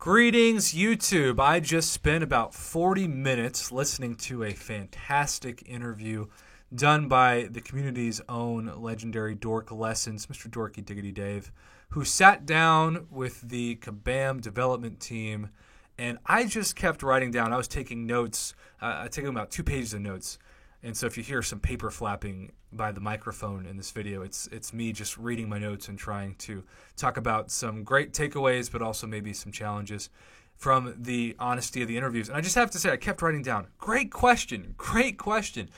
Greetings, YouTube. I just spent about 40 minutes listening to a fantastic interview done by the community's own legendary Dork Lessons, Mr. Dorky Diggity Dave, who sat down with the Kabam development team, and I just kept writing down. I was taking notes. I taking about 2 pages of notes. And so if you hear some paper flapping by the microphone in this video, it's me just reading my notes and trying to talk about some great takeaways, but also maybe some challenges from the honesty of the interviews. And I just have to say, I kept writing down, great question, great question.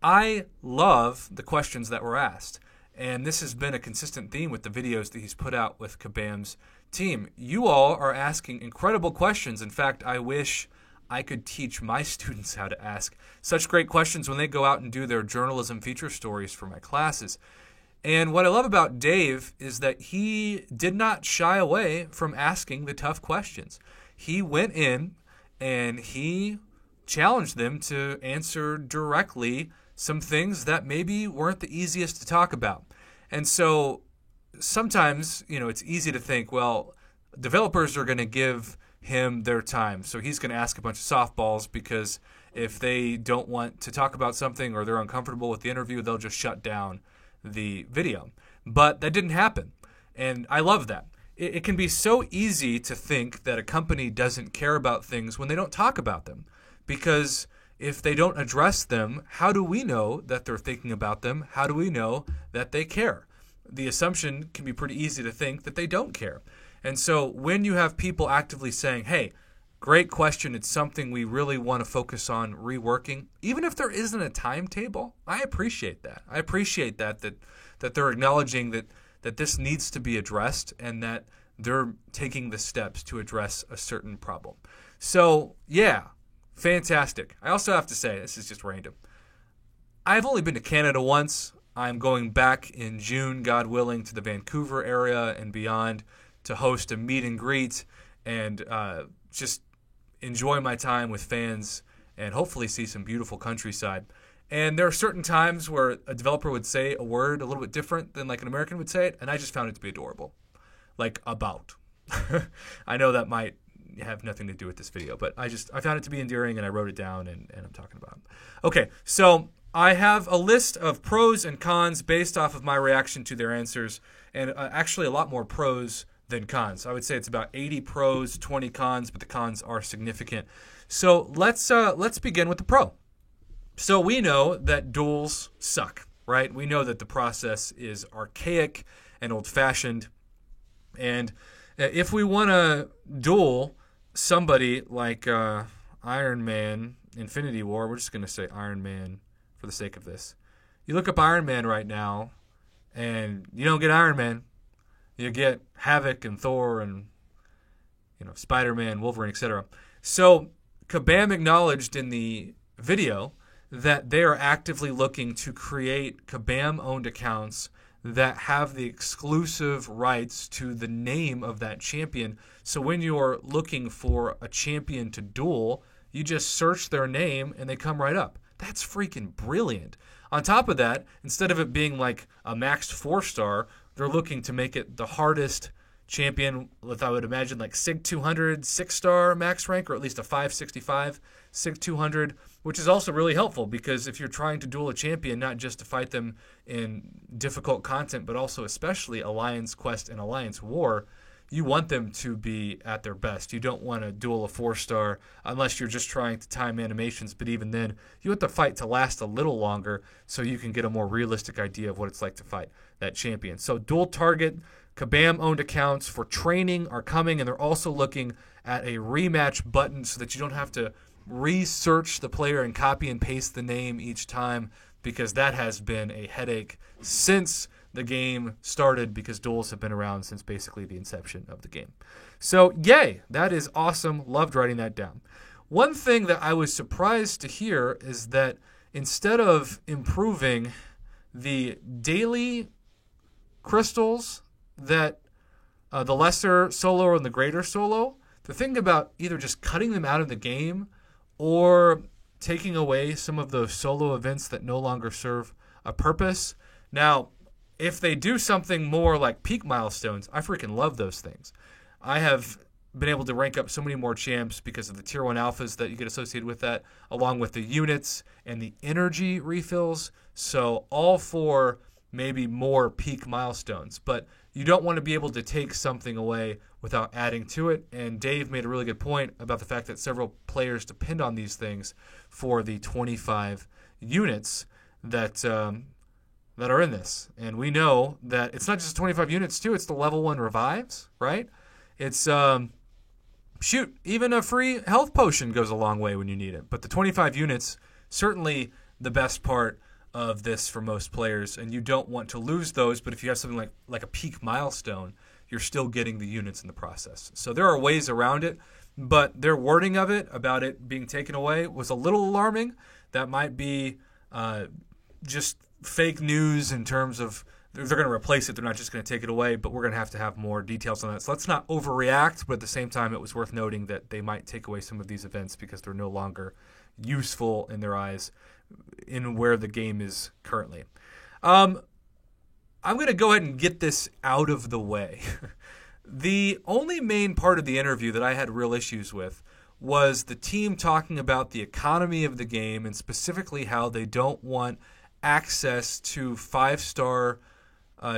I love the questions that were asked. And this has been a consistent theme with the videos that he's put out with Kabam's team. You all are asking incredible questions. In fact, I wish I could teach my students how to ask such great questions when they go out and do their journalism feature stories for my classes. And what I love about Dave is that he did not shy away from asking the tough questions. He went in and he challenged them to answer directly some things that maybe weren't the easiest to talk about. And so sometimes, it's easy to think, well, developers are going to give him their time. So he's going to ask a bunch of softballs because if they don't want to talk about something or they're uncomfortable with the interview, they'll just shut down the video. But that didn't happen. And I love that. It can be so easy to think that a company doesn't care about things when they don't talk about them. Because if they don't address them, how do we know that they're thinking about them? How do we know that they care? The assumption can be pretty easy to think that they don't care. And so when you have people actively saying, hey, great question, it's something we really want to focus on reworking, even if there isn't a timetable, I appreciate that. I appreciate that they're acknowledging that this needs to be addressed and that they're taking the steps to address a certain problem. So, yeah, fantastic. I also have to say, this is just random. I've only been to Canada once. I'm going back in June, God willing, to the Vancouver area and beyond to host a meet and greet and just enjoy my time with fans and hopefully see some beautiful countryside. And there are certain times where a developer would say a word a little bit different than like an American would say it, and I just found it to be adorable. Like about. I know that might have nothing to do with this video, but I found it to be endearing and I wrote it down and I'm talking about it. Okay, so I have a list of pros and cons based off of my reaction to their answers, and actually a lot more pros than cons. I would say it's about 80 pros, 20 cons, but the cons are significant. So let's begin with the pro. So we know that duels suck, right? We know that the process is archaic and old-fashioned. And if we want to duel somebody like Iron Man, Infinity War, we're just going to say Iron Man for the sake of this. You look up Iron Man right now, and you don't get Iron Man. You get Havoc and Thor and Spider-Man, Wolverine, etc. So Kabam acknowledged in the video that they are actively looking to create Kabam-owned accounts that have the exclusive rights to the name of that champion. So when you're looking for a champion to duel, you just search their name and they come right up. That's freaking brilliant. On top of that, instead of it being like a maxed 4-star, they're looking to make it the hardest champion with, I would imagine, like SIG 200 6-star max rank, or at least a 565 SIG 200, which is also really helpful because if you're trying to duel a champion, not just to fight them in difficult content, but also especially Alliance Quest and Alliance War, you want them to be at their best. You don't want to duel a 4-star unless you're just trying to time animations, but even then, you want the fight to last a little longer so you can get a more realistic idea of what it's like to fight that champion. So dual target, Kabam-owned accounts for training are coming, and they're also looking at a rematch button so that you don't have to research the player and copy and paste the name each time, because that has been a headache since the game started, because duels have been around since basically the inception of the game. So yay, that is awesome. Loved writing that down. One thing that I was surprised to hear is that instead of improving the daily crystals that the lesser solo and the greater solo, the thing about either just cutting them out of the game or taking away some of those solo events that no longer serve a purpose. Now, if they do something more like peak milestones, I freaking love those things. I have been able to rank up so many more champs because of the tier 1 alphas that you get associated with that, along with the units and the energy refills. So all for maybe more peak milestones. But you don't want to be able to take something away without adding to it. And Dave made a really good point about the fact that several players depend on these things for the 25 units that are in this. And we know that it's not just 25 units too, it's the level 1 revives, right? It's even a free health potion goes a long way when you need it. But the 25 units, certainly the best part of this for most players, and you don't want to lose those, but if you have something like a peak milestone, you're still getting the units in the process. So there are ways around it, but their wording of it about it being taken away was a little alarming. That might be just fake news in terms of they're going to replace it. They're not just going to take it away, but we're going to have more details on that. So let's not overreact, but at the same time, it was worth noting that they might take away some of these events because they're no longer useful in their eyes in where the game is currently. I'm going to go ahead and get this out of the way. The only main part of the interview that I had real issues with was the team talking about the economy of the game and specifically how they don't want access to 5-star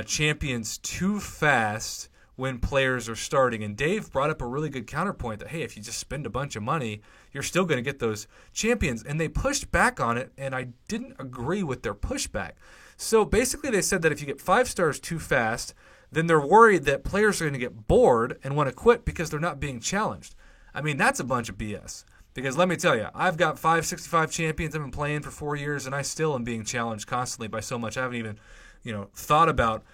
champions too fast when players are starting. And Dave brought up a really good counterpoint that, hey, if you just spend a bunch of money, you're still going to get those champions. And they pushed back on it, and I didn't agree with their pushback. So basically they said that if you get 5 stars too fast, then they're worried that players are going to get bored and want to quit because they're not being challenged. I mean, that's a bunch of BS. Because let me tell you, I've got 565 champions I've been playing for 4 years, and I still am being challenged constantly by so much. I haven't even, thought about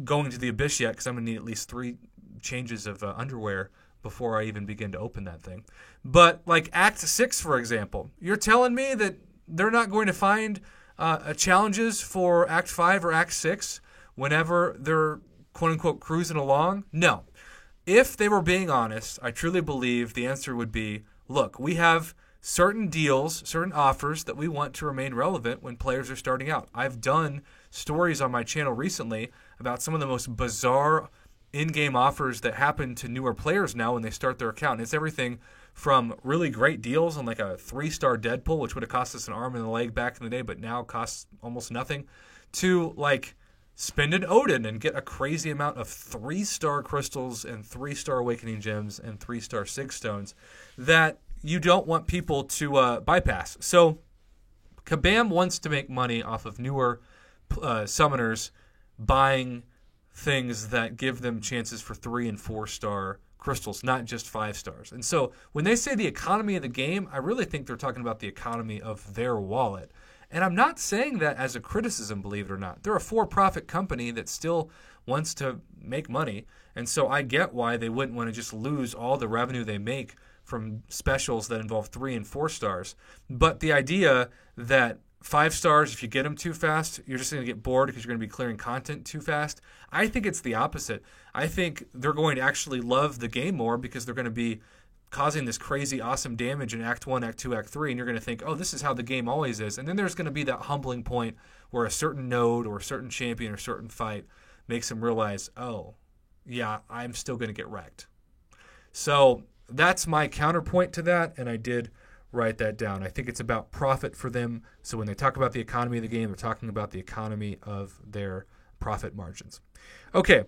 going to the Abyss yet because I'm going to need at least 3 changes of underwear before I even begin to open that thing. But like Act 6, for example, you're telling me that they're not going to find challenges for Act 5 or Act 6 whenever they're quote-unquote cruising along? No. If they were being honest, I truly believe the answer would be, look, we have certain deals, certain offers that we want to remain relevant when players are starting out. I've done stories on my channel recently about some of the most bizarre in-game offers that happen to newer players now when they start their account. And it's everything from really great deals on like a 3-star Deadpool, which would have cost us an arm and a leg back in the day, but now costs almost nothing, to like spend an Odin and get a crazy amount of 3-star crystals and 3-star awakening gems and 3-star sig stones that you don't want people to bypass. So Kabam wants to make money off of newer summoners buying things that give them chances for 3 and 4-star crystals, not just 5 stars. And so when they say the economy of the game, I really think they're talking about the economy of their wallet. And I'm not saying that as a criticism, believe it or not. They're a for-profit company that still wants to make money. And so I get why they wouldn't want to just lose all the revenue they make from specials that involve 3 and 4 stars. But the idea that 5 stars, if you get them too fast, you're just going to get bored because you're going to be clearing content too fast. I think it's the opposite. I think they're going to actually love the game more because they're going to be causing this crazy awesome damage in Act 1, Act 2, Act 3, and you're going to think, oh, this is how the game always is. And then there's going to be that humbling point where a certain node or a certain champion or a certain fight makes them realize, oh, yeah, I'm still going to get wrecked. So that's my counterpoint to that, and I did write that down. I think it's about profit for them. So when they talk about the economy of the game, they're talking about the economy of their profit margins. Okay,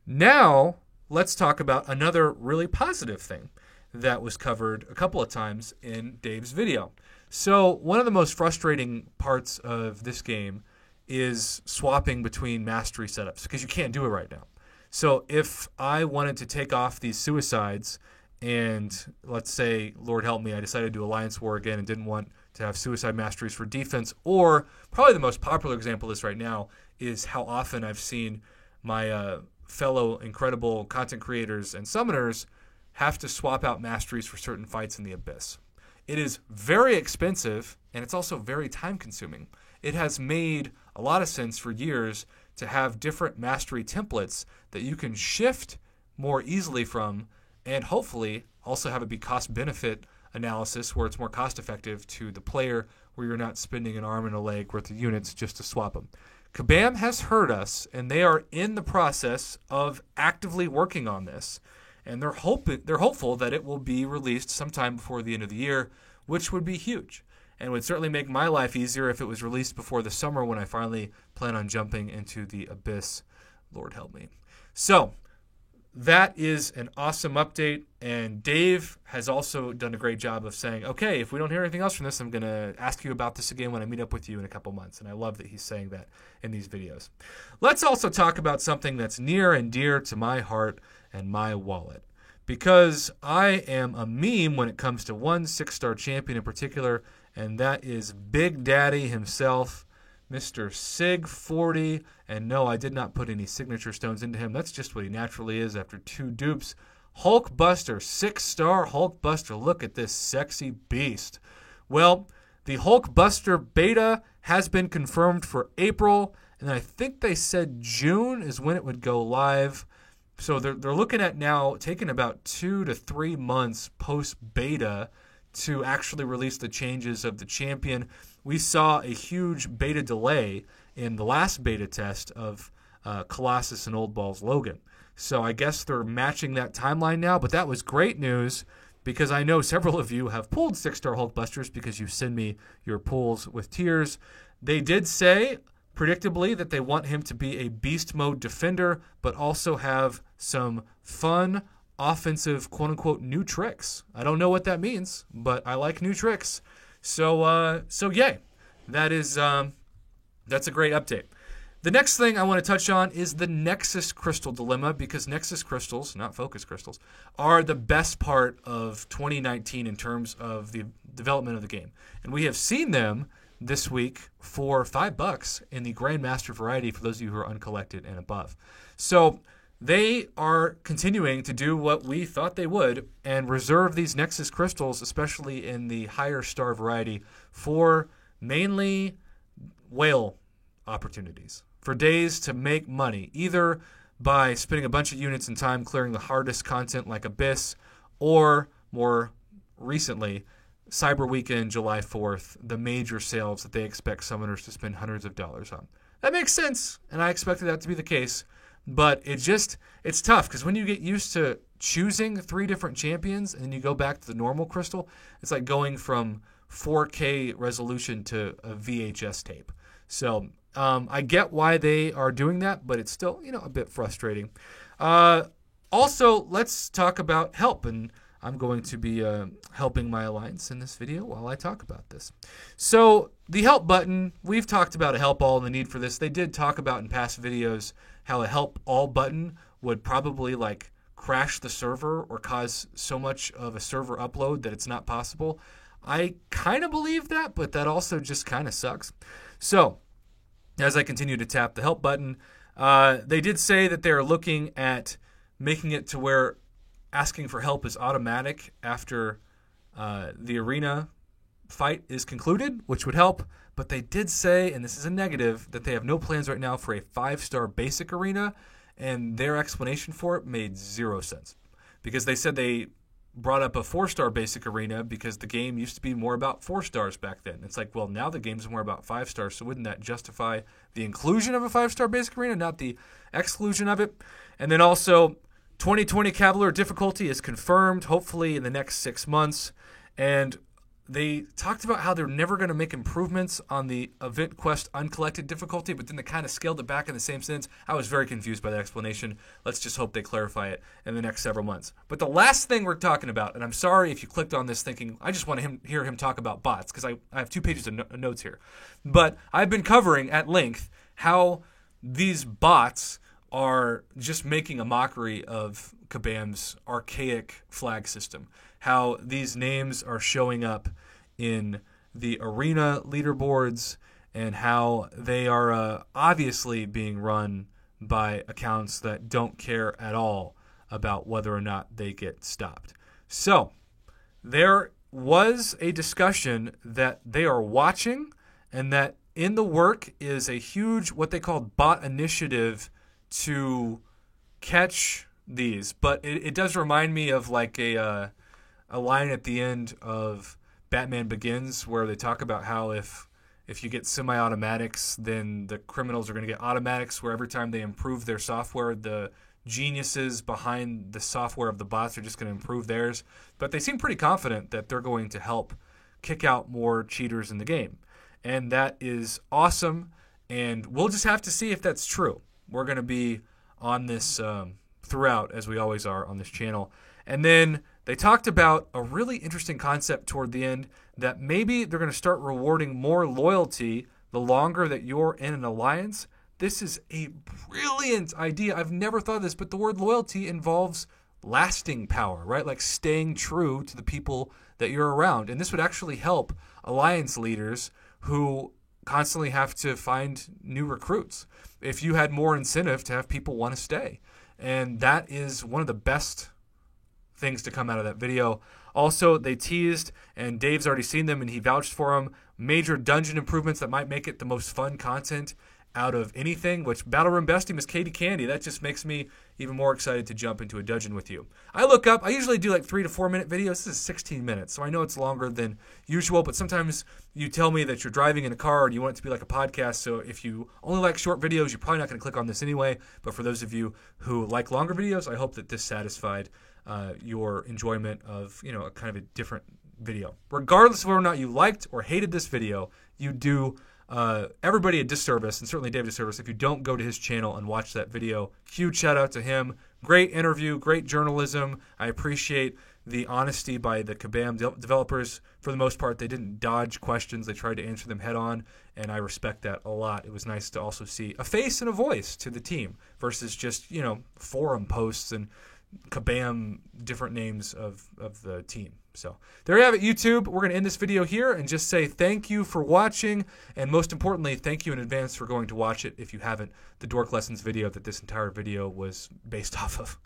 now let's talk about another really positive thing that was covered a couple of times in Dave's video. So one of the most frustrating parts of this game is swapping between mastery setups because you can't do it right now. So if I wanted to take off these suicides and let's say, Lord help me, I decided to do Alliance War again and didn't want to have suicide masteries for defense, or probably the most popular example of this right now is how often I've seen my fellow incredible content creators and summoners have to swap out masteries for certain fights in the Abyss. It is very expensive, and it's also very time-consuming. It has made a lot of sense for years to have different mastery templates that you can shift more easily from, and hopefully also have it be cost-benefit analysis where it's more cost-effective to the player, where you're not spending an arm and a leg worth of units just to swap them. Kabam has heard us, and they are in the process of actively working on this. and they're hopeful that it will be released sometime before the end of the year, which would be huge and would certainly make my life easier if it was released before the summer when I finally plan on jumping into the abyss. Lord help me. So that is an awesome update, and Dave has also done a great job of saying, okay, if we don't hear anything else from this, I'm going to ask you about this again when I meet up with you in a couple months, and I love that he's saying that in these videos. Let's also talk about something that's near and dear to my heart and my wallet, because I am a meme when it comes to one 6-star champion in particular, and that is Big Daddy himself, Mr. Sig40. And no, I did not put any signature stones into him. That's just what he naturally is after 2 dupes. Hulkbuster, 6-star Hulkbuster. Look at this sexy beast. Well, the Hulkbuster beta has been confirmed for April, and I think they said June is when it would go live. So they're looking at now taking about 2 to 3 months post-beta to actually release the changes of the champion. We saw a huge beta delay in the last beta test of Colossus and Old Balls Logan. So I guess they're matching that timeline now, but that was great news because I know several of you have pulled 6-star Hulkbusters because you send me your pulls with tiers. They did say, predictably, that they want him to be a beast mode defender, but also have some fun offensive, quote-unquote, new tricks. I don't know what that means, but I like new tricks. So yay. That's a great update. The next thing I want to touch on is the Nexus Crystal dilemma, because Nexus Crystals, not Focus Crystals, are the best part of 2019 in terms of the development of the game. And we have seen them this week for $5 in the Grandmaster variety for those of you who are uncollected and above. So they are continuing to do what we thought they would and reserve these Nexus Crystals, especially in the higher star variety, for mainly whale opportunities, for days to make money, either by spending a bunch of units and time clearing the hardest content like Abyss, or more recently, Cyber Weekend, July 4th, the major sales that they expect summoners to spend hundreds of dollars on. That makes sense, and I expected that to be the case. But it's tough because when you get used to choosing 3 different champions and then you go back to the normal crystal, it's like going from 4K resolution to a VHS tape. So I get why they are doing that, but it's still, a bit frustrating. Also, let's talk about help, and I'm going to be helping my alliance in this video while I talk about this. So the help button, we've talked about a help all and the need for this. They did talk about in past videos how a help all button would probably crash the server or cause so much of a server upload that it's not possible. I kind of believe that, but that also just kind of sucks. So as I continue to tap the help button, they did say that they're looking at making it to where asking for help is automatic after the arena fight is concluded, which would help. But they did say, and this is a negative, that they have no plans right now for a 5-star basic arena, and their explanation for it made 0 sense. Because they said they brought up a 4-star basic arena because the game used to be more about 4 stars back then. It's like, well, now the game's more about 5 stars, so wouldn't that justify the inclusion of a 5-star basic arena, not the exclusion of it? And then also, 2020 Cavalier difficulty is confirmed, hopefully in the next 6 months, and they talked about how they're never going to make improvements on the Event Quest Uncollected difficulty, but then they kind of scaled it back in the same sense. I was very confused by that explanation. Let's just hope they clarify it in the next several months. But the last thing we're talking about, and I'm sorry if you clicked on this thinking, I just want to hear him talk about bots, because I have 2 pages of notes here. But I've been covering at length how these bots are just making a mockery of Kabam's archaic flag system. How these names are showing up in the arena leaderboards and how they are obviously being run by accounts that don't care at all about whether or not they get stopped. So there was a discussion that they are watching and that in the work is a huge, what they call bot initiative to catch these. But it does remind me of a line at the end of Batman Begins where they talk about how if you get semi-automatics, then the criminals are going to get automatics, where every time they improve their software, the geniuses behind the software of the bots are just going to improve theirs. But they seem pretty confident that they're going to help kick out more cheaters in the game. And that is awesome. And we'll just have to see if that's true. We're going to be on this throughout, as we always are on this channel. And then they talked about a really interesting concept toward the end, that maybe they're going to start rewarding more loyalty the longer that you're in an alliance. This is a brilliant idea. I've never thought of this, but the word loyalty involves lasting power, right? Like staying true to the people that you're around. And this would actually help alliance leaders who constantly have to find new recruits if you had more incentive to have people want to stay. And that is one of the best things to come out of that video. Also, they teased, and Dave's already seen them and he vouched for them, major dungeon improvements that might make it the most fun content out of anything, which Battle Room Best Team is Katie Candy. That just makes me even more excited to jump into a dungeon with you. I usually do like 3 to 4 minute videos. This is 16 minutes, so I know it's longer than usual, but sometimes you tell me that you're driving in a car and you want it to be like a podcast, so if you only like short videos, you're probably not going to click on this anyway, but for those of you who like longer videos, I hope that this satisfied your enjoyment of, a kind of a different video. Regardless of whether or not you liked or hated this video, you do everybody a disservice, and certainly Dave a disservice, if you don't go to his channel and watch that video. Huge shout out to him. Great interview, great journalism. I appreciate the honesty by the Kabam developers. For the most part, they didn't dodge questions. They tried to answer them head on, and I respect that a lot. It was nice to also see a face and a voice to the team versus just, forum posts and Kabam different names of the team. So there you have it, YouTube. We're going to end this video here and just say thank you for watching, and most importantly, thank you in advance for going to watch it if you haven't, the Dork Lessons video that this entire video was based off of.